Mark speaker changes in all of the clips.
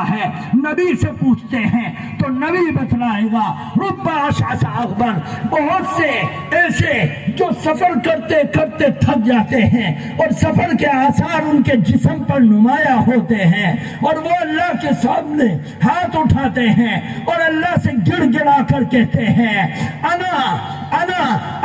Speaker 1: ہے نبی سے پوچھتے ہیں تو نبی بتلائے گا رب اشعث اغبر، بہت سے ایسے جو سفر کرتے کرتے تھک جاتے ہیں اور سفر کے آثار ان کے جسم پر نمایاں ہوتے ہیں اور وہ اللہ کے سامنے ہاتھ اٹھاتے ہیں اور اللہ سے گڑ گڑا کر کہتے ہیں انا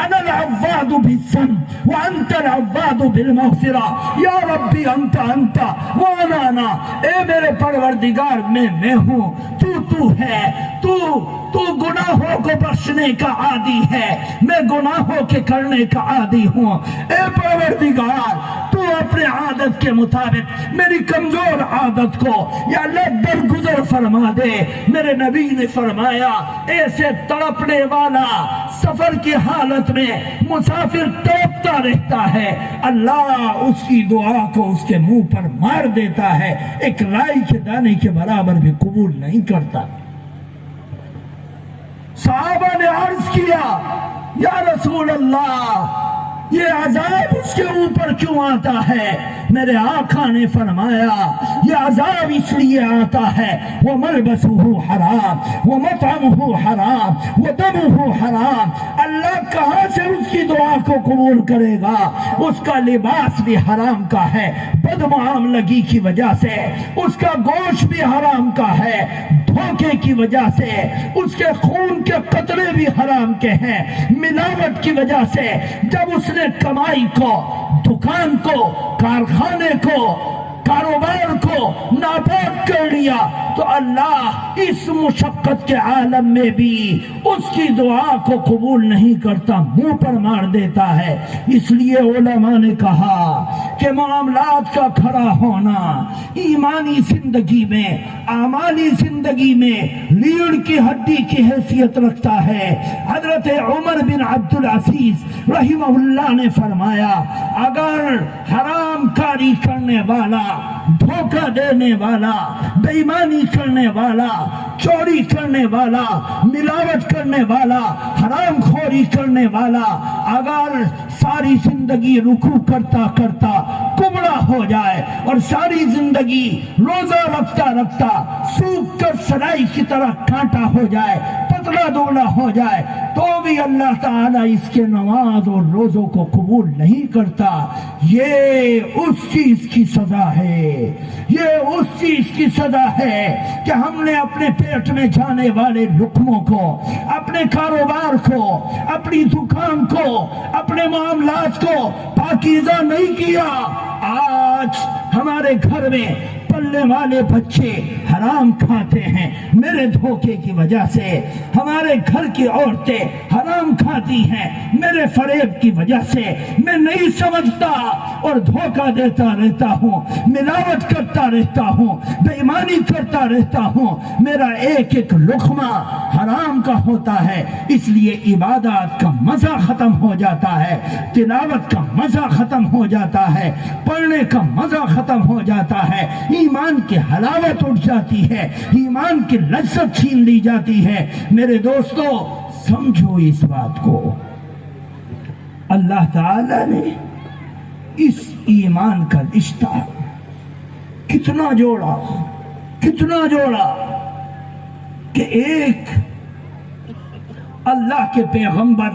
Speaker 1: العواد بالذنب وانت العواد بالمغفرہ، یا ربی انت وانا اے میرے پروردگار میں ہوں، تو ہے، تو گناہوں کو بخشنے کا عادی ہے، میں گناہوں کے کرنے کا عادی ہوں، اے پروردگار تو اپنے عادت کے مطابق میری کمزور عادت کو یا اللہ درگزر فرما دے۔ میرے نبی نے فرمایا ایسے تڑپنے والا سفر کی حالت میں مسافر تڑپتا رہتا ہے، اللہ اس کی دعا کو اس کے منہ پر مار دیتا ہے، ایک رائی کے دانے کے برابر بھی قبول نہیں کرتا۔ صحابہ نے عرض کیا یا رسول اللہ یہ عذاب اس کے اوپر کیوں آتا ہے؟ میرے آقا نے فرمایا یہ عذاب اس لیے آتا ہے وَمَلْبَسُهُ حرام وَمَطْعَمُهُ حرام وَدَمُهُ حرام، اللہ کہاں سے اس کی دعا کو قبول کرے گا؟ اس کا لباس بھی حرام کا ہے بدمعاملگی کی وجہ سے، اس کا گوشت بھی حرام کا ہے دھوکے کی وجہ سے، اس کے خون کے قطرے بھی حرام کے ہیں ملاوٹ کی وجہ سے۔ جب اس نے کمائی کو، دکان کو، کارخانے کو، کاروبار کو ناپاک کر لیا تو اللہ اس مشقت کے عالم میں بھی اس کی دعا کو قبول نہیں کرتا، منہ پر مار دیتا ہے۔ اس لیے علماء نے کہا کہ معاملات کا کھڑا ہونا ایمانی زندگی میں، اعمالی زندگی میں ریڑھ کی ہڈی کی حیثیت رکھتا ہے۔ حضرت عمر بن عبد العزیز رحمہ اللہ نے فرمایا اگر حرام کاری کرنے والا، دھوکہ دینے والا، بے ایمانی کرنے والا، چوری کرنے والا، ملاوٹ کرنے والا، حرام خوری کرنے والا اگر ساری زندگی رکوع کرتا کرتا کبڑا ہو جائے اور ساری زندگی روزہ رکھتا رکھتا سوکھ کر سرائی کی طرح کانٹا ہو جائے، پتلا دبلا ہو جائے، تو بھی اللہ تعالیٰ اس کے نماز اور روزوں کو قبول نہیں کرتا۔ یہ اس چیز کی سزا ہے، یہ اس چیز کی سزا ہے کہ ہم نے اپنے پیٹ میں جانے والے لقموں کو، اپنے کاروبار کو، اپنی دکان کو، اپنے معاملات کو پاکیزہ نہیں کیا۔ آج ہمارے گھر میں پلنے والے بچے حرام کھاتے ہیں میرے دھوکے کی وجہ سے، ہمارے گھر کی عورتیں حرام کھاتی ہیں میرے فریب کی وجہ سے۔ میں نہیں سمجھتا اور دھوکہ دیتا رہتا ہوں، ملاوٹ کرتا رہتا ہوں، بے ایمانی کرتا رہتا ہوں، میرا ایک ایک لقمہ حرام کا ہوتا ہے، اس لیے عبادات کا مزہ ختم ہو جاتا ہے، تلاوت کا مزہ ختم ہو جاتا ہے، پڑھنے کا مزہ ختم ہو جاتا ہے، ایمان کی حلاوت اٹھ جاتی ہے، ایمان کی لذت چھین لی جاتی ہے۔ میرے دوستو سمجھو اس بات کو، اللہ تعالی نے اس ایمان کا رشتہ کتنا جوڑا کہ ایک اللہ کے پیغمبر،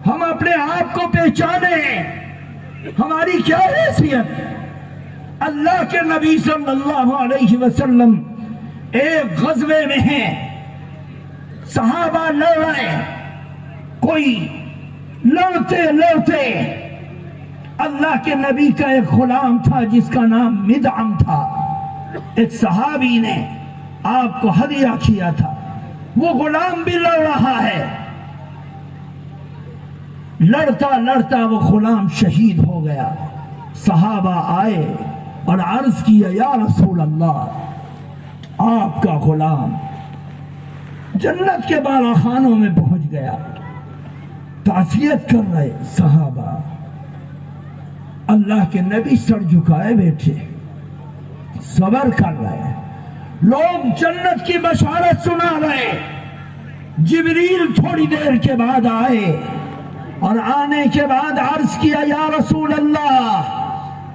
Speaker 1: ہم اپنے آپ کو پہچانے ہماری کیا حیثیت؟ اللہ کے نبی صلی اللہ علیہ وسلم ایک غزوے میں ہیں، صحابہ لڑ رہے، کوئی لڑتے اللہ کے نبی کا ایک غلام تھا جس کا نام مدعم تھا، ایک صحابی نے آپ کو ہدیہ کیا تھا، وہ غلام بھی لڑ رہا ہے، لڑتا وہ غلام شہید ہو گیا۔ صحابہ آئے اور عرض کیا یا رسول اللہ آپ کا غلام جنت کے بالا خانوں میں پہنچ گیا۔ تعزیت کر رہے صحابہ، اللہ کے نبی سر جھکائے بیٹھے صبر کر رہے، لوگ جنت کی بشارت سنا رہے۔ جبریل تھوڑی دیر کے بعد آئے اور آنے کے بعد عرض کیا یا رسول اللہ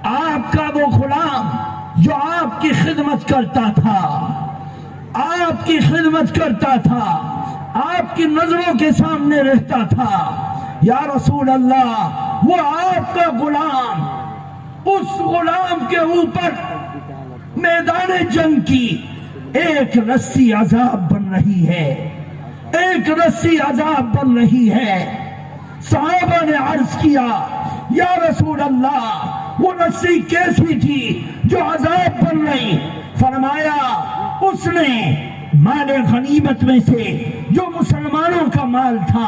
Speaker 1: آپ کا وہ غلام جو آپ کی خدمت کرتا تھا، آپ کی خدمت کرتا تھا، آپ کی نظروں کے سامنے رہتا تھا، یا رسول اللہ وہ آپ کا غلام، اس غلام کے اوپر میدان جنگ کی ایک رسی عذاب بن رہی ہے، ایک رسی عذاب بن رہی ہے۔ صحابہ نے عرض کیا یا رسول اللہ وہ رسی کیسی تھی جو عذاب بن رہی؟ فرمایا اس نے مال غنیمت میں سے جو مسلمانوں کا مال تھا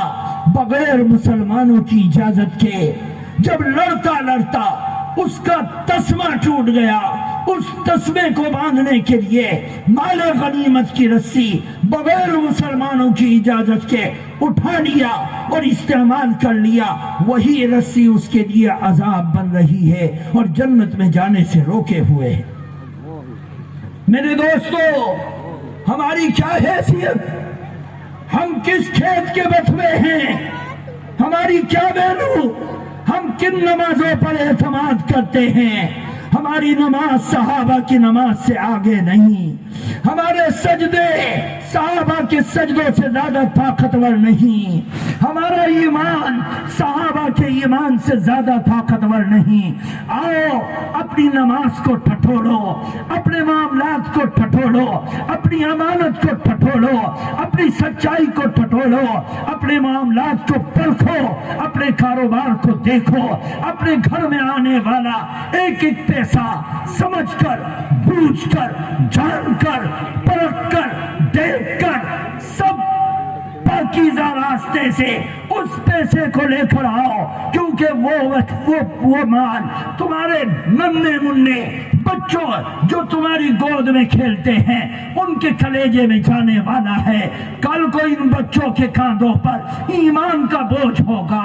Speaker 1: بغیر مسلمانوں کی اجازت کے جب لڑتا لڑتا اس کا تسمہ ٹوٹ گیا، اس تسمے کو باندھنے کے لیے مال غنیمت کی رسی بغیر مسلمانوں کی اجازت کے اٹھا لیا اور استعمال کر لیا، وہی رسی اس کے لیے عذاب بن رہی ہے اور جنت میں جانے سے روکے ہوئے ہے۔ میرے دوستو، ہماری کیا حیثیت؟ ہم کس کھیت کے بٹوے ہیں؟ ہماری کیا ویلو؟ ہم کن نمازوں پر اعتماد کرتے ہیں؟ ہماری نماز صحابہ کی نماز سے آگے نہیں، ہمارے سجدے صحابہ کے سجدوں سے زیادہ طاقتور نہیں، ہمارا ایمان صحابہ کے ایمان سے زیادہ طاقتور نہیں۔ آؤ اپنی نماز کو ٹھٹولو، اپنے معاملات کو ٹھٹولو، اپنی امانت کو ٹھٹولو، اپنی سچائی کو ٹھٹولو، اپنے معاملات کو پرکھو، اپنے کاروبار کو دیکھو، اپنے گھر میں آنے والا ایک ایک پیسہ سمجھ کر، بوجھ کر، جان کر، پرکھ کر، دیکھ کر، سب پاکیزہ راستے سے اس پیسے کو لے کر آؤ، کیونکہ وہ مال تمہارے ننھے منھے بچوں جو تمہاری گود میں کھیلتے ہیں ان کے کلیجے میں جانے والا ہے۔ کل کو ان بچوں کے کاندھوں پر ایمان کا بوجھ ہوگا،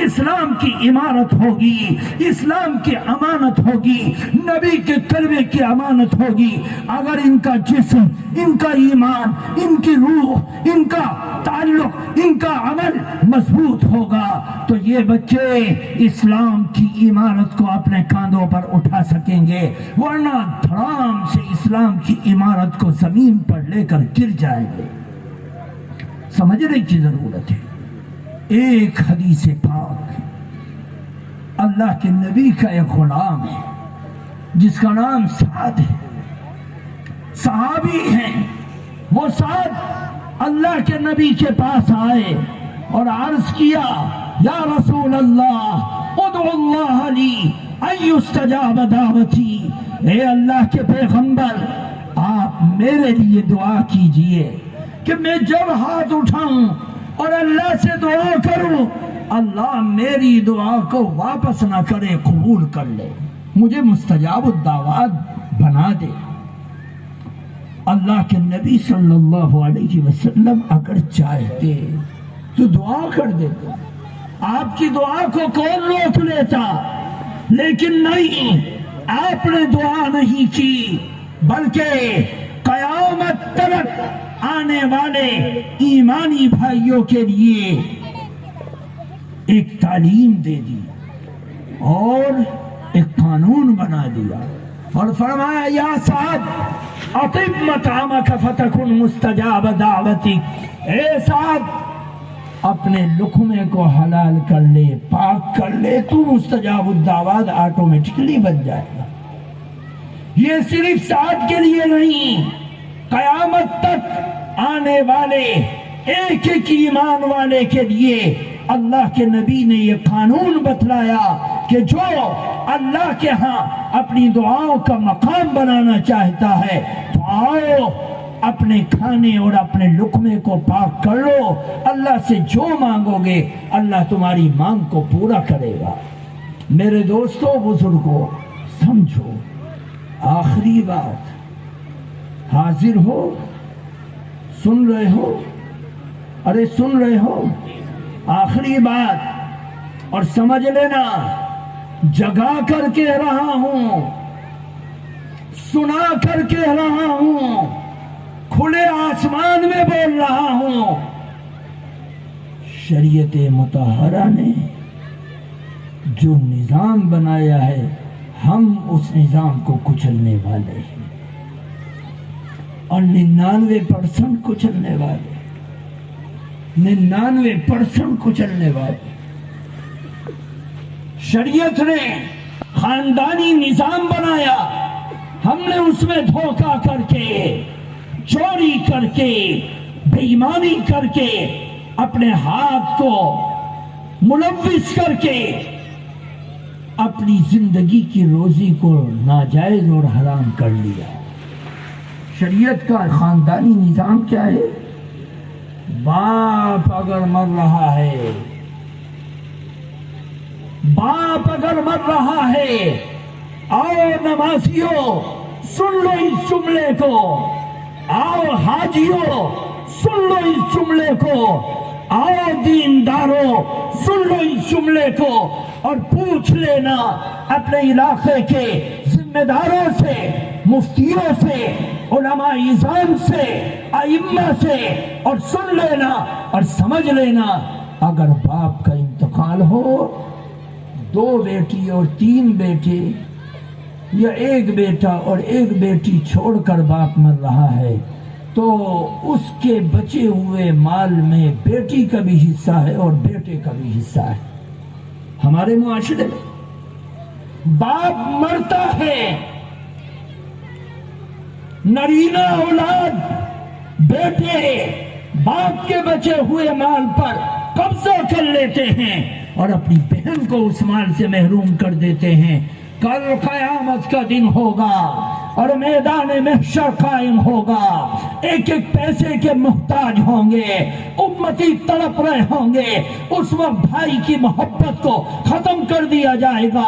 Speaker 1: اسلام کی عمارت ہوگی، اسلام کی امانت ہوگی، نبی کے کلمے کی امانت ہوگی۔ اگر ان کا جسم، ان کا ایمان، ان کی روح، ان کا تعلق، ان کا عمل مضبوط ہوگا تو یہ بچے اسلام کی عمارت کو اپنے کاندھوں پر اٹھا سکیں گے، ورنہ دھڑام سے اسلام کی عمارت کو زمین پر لے کر گر جائیں گے۔ سمجھنے کی ضرورت ہے۔ ایک حدیث پاک اللہ کے نبی کا ایک غلام ہے جس کا نام سعد ہے، صحابی ہیں وہ۔ سعد اللہ کے نبی کے پاس آئے اور عرض کیا یا رسول اللہ ادعو اللہ لی ان یستجاب دعوتی، اے اللہ کے پیغمبر آپ میرے لیے دعا کیجئے کہ میں جب ہاتھ اٹھاؤں اور اللہ سے دعا کروں اللہ میری دعا کو واپس نہ کرے، قبول کر لے، مجھے مستجاب الدعوات بنا دے۔ اللہ کے نبی صلی اللہ علیہ وسلم اگر چاہتے تو دعا کر دیتے، آپ کی دعا کو کون روک لیتا؟ لیکن نہیں، آپ نے دعا نہیں کی بلکہ قیامت تک آنے والے ایمانی بھائیوں کے لیے ایک تعلیم دے دی اور ایک قانون بنا دیا اور فرمایا یا سعد اطب مطعمک فتکن مستجاب دعوتک، اے سعد اپنے لقمے کو حلال کر لے، پاک کر لے، تو مستجاب الدعوات آٹومیٹکلی بن جائے گا۔ یہ صرف سعد کے لیے نہیں، قیامت تک آنے والے ایک ایک ایمان والے کے لیے اللہ کے نبی نے یہ قانون بتلایا کہ جو اللہ کے ہاں اپنی دعاؤں کا مقام بنانا چاہتا ہے تو آؤ اپنے کھانے اور اپنے لقمے کو پاک کر لو، اللہ سے جو مانگو گے اللہ تمہاری مانگ کو پورا کرے گا۔ میرے دوستو بزرگوں، سمجھو، آخری بات، حاضر ہو، سن رہے ہو، ارے سن رہے ہو، آخری بات اور سمجھ لینا، جگا کر کہہ رہا ہوں، سنا کر کہہ رہا ہوں، کھلے آسمان میں بول رہا ہوں، شریعت مطہرہ نے جو نظام بنایا ہے ہم اس نظام کو کچلنے والے ہیں اور 99% کچلنے والے 99% کچلنے والے۔ شریعت نے خاندانی نظام بنایا، ہم نے اس میں دھوکہ کر کے، چوری کر کے، بے ایمانی کر کے، اپنے ہاتھ کو ملوث کر کے اپنی زندگی کی روزی کو ناجائز اور حرام کر لیا۔ شریعت کا خاندانی نظام کیا ہے؟ باپ اگر مر رہا ہے، باپ اگر مر رہا ہے، آؤ نمازیوں سن لو اس جملے کو، آؤ حاجیوں سن لو اس جملے کو، آؤ دینداروں سن لو اس جملے کو، اور پوچھ لینا اپنے علاقے کے ذمہ داروں سے، مفتیوں سے، علماء اعظام سے، ائمہ سے، اور سن لینا اور سمجھ لینا، اگر باپ کا انتقال ہو، 2 بیٹی اور 3 بیٹے یا 1 بیٹا اور 1 بیٹی چھوڑ کر باپ مر رہا ہے، تو اس کے بچے ہوئے مال میں بیٹی کا بھی حصہ ہے اور بیٹے کا بھی حصہ ہے۔ ہمارے معاشرے میں باپ مرتا ہے، نرینہ اولاد بیٹے باپ کے بچے ہوئے مال پر قبضہ کر لیتے ہیں اور اپنی بہن کو اس مال سے محروم کر دیتے ہیں۔ کل قیامت کا دن ہوگا اور میدان محشر قائم ہوگا، ایک ایک پیسے کے محتاج ہوں گے، امتی تڑپ رہے ہوں گے۔ اس وقت بھائی کی محبت کو ختم کر دیا جائے گا،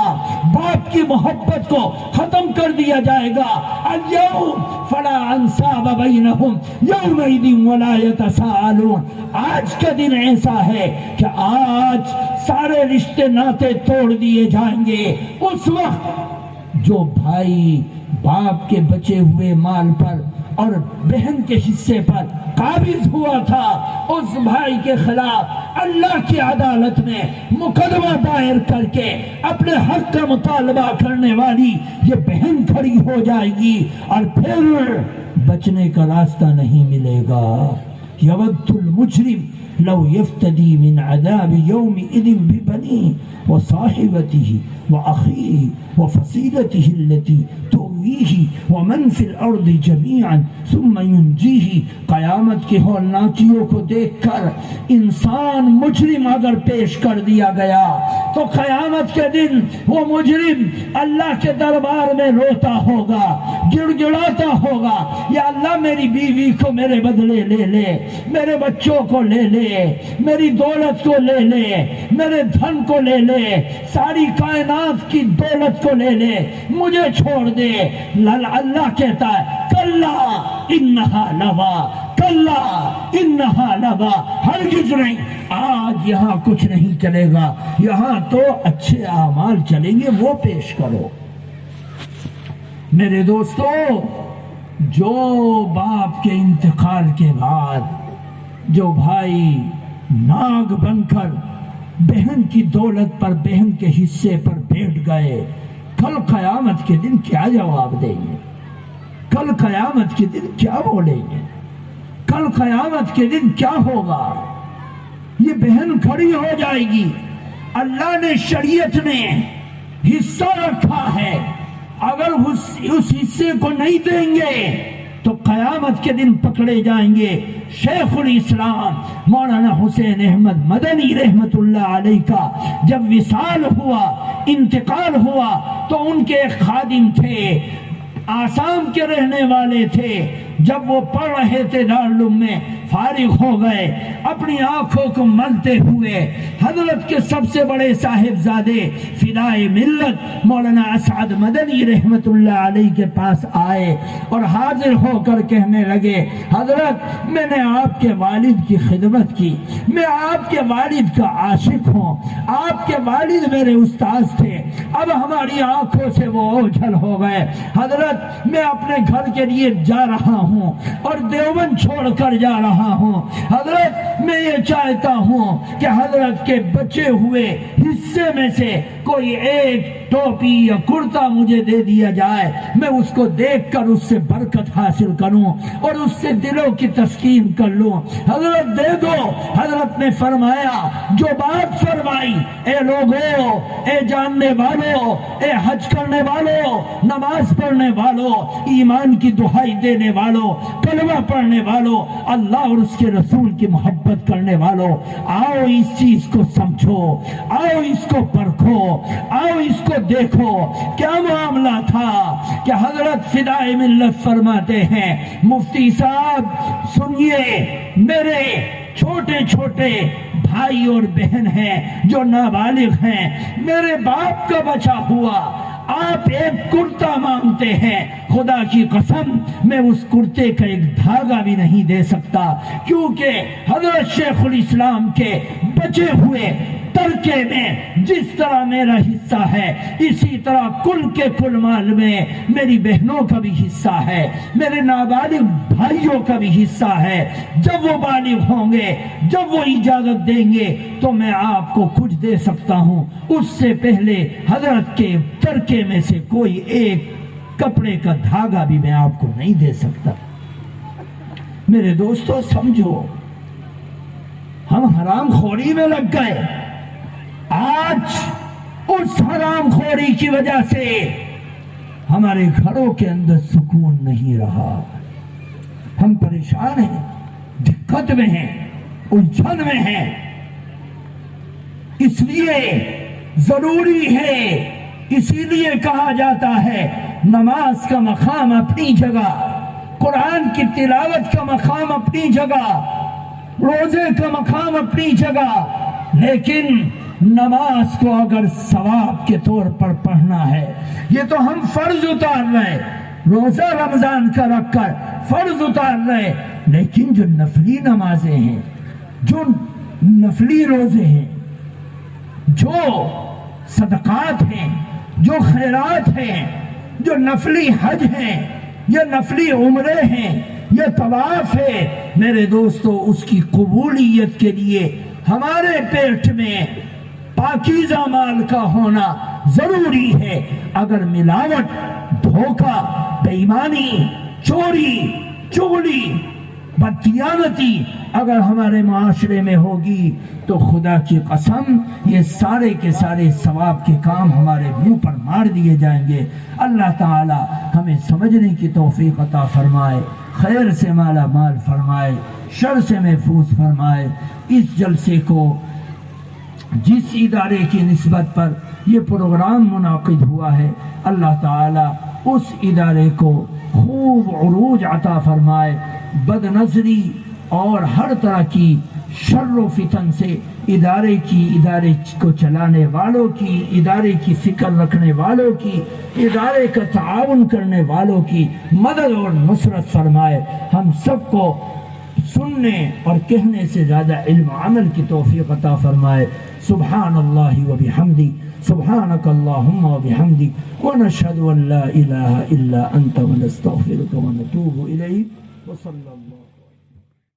Speaker 1: باپ کی محبت کو ختم کر دیا جائے گا۔ اليوم فلا انصاب بینہم یومئذ ولا یتساءلون۔ آج کا دن ایسا ہے کہ آج سارے رشتے ناطے توڑ دیے جائیں گے۔ اس وقت جو بھائی باپ کے بچے ہوئے مال پر اور بہن کے حصے پر قابض ہوا تھا، اس بھائی کے خلاف اللہ کی عدالت میں مقدمہ دائر کر کے اپنے حق کا مطالبہ کرنے والی یہ بہن کھڑی ہو جائے گی، اور پھر بچنے کا راستہ نہیں ملے گا۔ یود المجرم لو یفتدی من عذاب یومئذ ببنیہ وصاحبتہ واخیہ وفصیلتہ التی تؤویہ ومن فی الارض جمیعا ثم ینجیہ۔ قیامت کی ہولناکیوں کو دیکھ کر انسان مجرم اگر پیش کر دیا گیا تو قیامت کے دن وہ مجرم اللہ کے دربار میں روتا ہوگا، گڑ گڑاتا ہوگا، یا اللہ میری بیوی کو میرے بدلے لے لے، میرے بچوں کو لے لے، میری دولت کو لے لے، میرے دھن کو لے لے، ساری کائنات کی دولت کو لے لے، مجھے چھوڑ دے۔ اللہ کہتا ہے کلا انہا لظا، کلا انہا لظا، ہرگز نہیں، آج یہاں کچھ نہیں چلے گا، یہاں تو اچھے اعمال چلیں گے، وہ پیش کرو۔ میرے دوستو، جو باپ کے انتقال کے بعد جو بھائی ناگ بن کر بہن کی دولت پر، بہن کے حصے پر بیٹھ گئے، کل قیامت کے دن کیا جواب دیں گے؟ کل قیامت کے دن کیا بولیں گے؟ کل قیامت کے دن کیا ہوگا؟ یہ بہن کھڑی ہو جائے گی، اللہ نے، شریعت نے حصہ رکھا ہے، اگر اس حصے کو نہیں دیں گے تو قیامت کے دن پکڑے جائیں گے۔ شیخ الاسلام مولانا حسین احمد مدنی رحمت اللہ علیہ کا جب وصال ہوا، انتقال ہوا، تو ان کے ایک خادم تھے، آسام کے رہنے والے تھے، جب وہ پڑھ رہے تھے دارالعلوم میں، فارغ ہو گئے، اپنی آنکھوں کو ملتے ہوئے حضرت کے سب سے بڑے صاحبزادے فدائے ملت مولانا اسعد مدنی رحمت اللہ علیہ کے پاس آئے اور حاضر ہو کر کہنے لگے، حضرت میں نے آپ کے والد کی خدمت کی، میں آپ کے والد کا عاشق ہوں، آپ کے والد میرے استاذ تھے، اب ہماری آنکھوں سے وہ اوجھل ہو گئے، حضرت میں اپنے گھر کے لیے جا رہا ہوں اور دیوبند چھوڑ کر جا رہا ہوں، حضرت میں یہ چاہتا ہوں کہ حضرت کے بچے ہوئے حصے میں سے کوئی ایک ٹوپی یا کرتا مجھے دے دیا جائے، میں اس کو دیکھ کر اس سے برکت حاصل کروں اور اس سے دلوں کی تسکین کر لوں۔ حضرت دے دو۔ حضرت نے فرمایا، جو بات فرمائی، اے لوگوں، اے جاننے والوں، اے حج کرنے والوں، نماز پڑھنے والوں، ایمان کی دہائی دینے والوں، کلمہ پڑھنے والوں، اللہ اور اس کے رسول کی محبت کرنے والوں، آؤ اس چیز کو سمجھو، آؤ اس کو پرکھو، آؤ اس کو دیکھو۔ کیا معاملہ تھا کہ حضرت فدائے ملت فرماتے ہیں، مفتی صاحب سنیے، میرے چھوٹے چھوٹے بھائی اور بہن ہیں جو نابالغ ہیں، میرے باپ کا بچا ہوا، آپ ایک کرتا مانگتے ہیں، خدا کی قسم میں اس کرتے کا ایک دھاگا بھی نہیں دے سکتا، کیونکہ حضرت شیخ الاسلام کے بچے ہوئے ترکے میں جس طرح میرا حصہ ہے، اسی طرح کل کے کل مال میں میری بہنوں کا بھی حصہ ہے، میرے نابالغ بھائیوں کا بھی حصہ ہے۔ جب وہ بالغ ہوں گے، جب وہ اجازت دیں گے تو میں آپ کو کچھ دے سکتا ہوں، اس سے پہلے حضرت کے ترکے میں سے کوئی ایک کپڑے کا دھاگا بھی میں آپ کو نہیں دے سکتا۔ میرے دوستو سمجھو، ہم حرام خوری میں لگ گئے، آج اس حرام خوری کی وجہ سے ہمارے گھروں کے اندر سکون نہیں رہا، ہم پریشان ہیں، دقت میں ہیں، الجھن میں ہیں۔ اس لیے ضروری ہے، اسی لیے کہا جاتا ہے نماز کا مقام اپنی جگہ، قرآن کی تلاوت کا مقام اپنی جگہ، روزے کا مقام اپنی جگہ، لیکن نماز کو اگر ثواب کے طور پر پڑھنا ہے، یہ تو ہم فرض اتار رہے، روزہ رمضان کا رکھ کر فرض اتار رہے، لیکن جو نفلی نمازیں ہیں، جو نفلی روزے ہیں، جو صدقات ہیں، جو خیرات ہیں، جو نفلی حج ہیں، یا نفلی عمرے ہیں، یا طواف ہے، میرے دوستو اس کی قبولیت کے لیے ہمارے پیٹ میں پاکیزہ مال کا ہونا ضروری ہے۔ اگر ملاوٹ، دھوکہ، بے ایمانی، چوری، چغلی، بددیانتی اگر ہمارے معاشرے میں ہوگی تو خدا کی قسم یہ سارے کے سارے ثواب کے کام ہمارے منہ پر مار دیے جائیں گے۔ اللہ تعالی ہمیں سمجھنے کی توفیق عطا فرمائے، خیر سے مالا مال فرمائے، شر سے محفوظ فرمائے۔ اس جلسے کو جس ادارے کی نسبت پر یہ پروگرام منعقد ہوا ہے، اللہ تعالی اس ادارے کو خوب عروج عطا فرمائے، بد نظری اور ہر طرح کی شر و فتن سے ادارے کو چلانے والوں کی، ادارے کی فکر رکھنے والوں کی، ادارے کا تعاون کرنے والوں کی مدد اور نصرت فرمائے۔ ہم سب کو سننے اور کہنے سے زیادہ علم و عمل کی توفیق عطا فرمائے۔ سبحان اللہ و بحمدہ، سبحانک اللہم و بحمدک، ونشہد ان لا الہ الا انت ونستغفرک ونتوب الیک، وصلی اللہ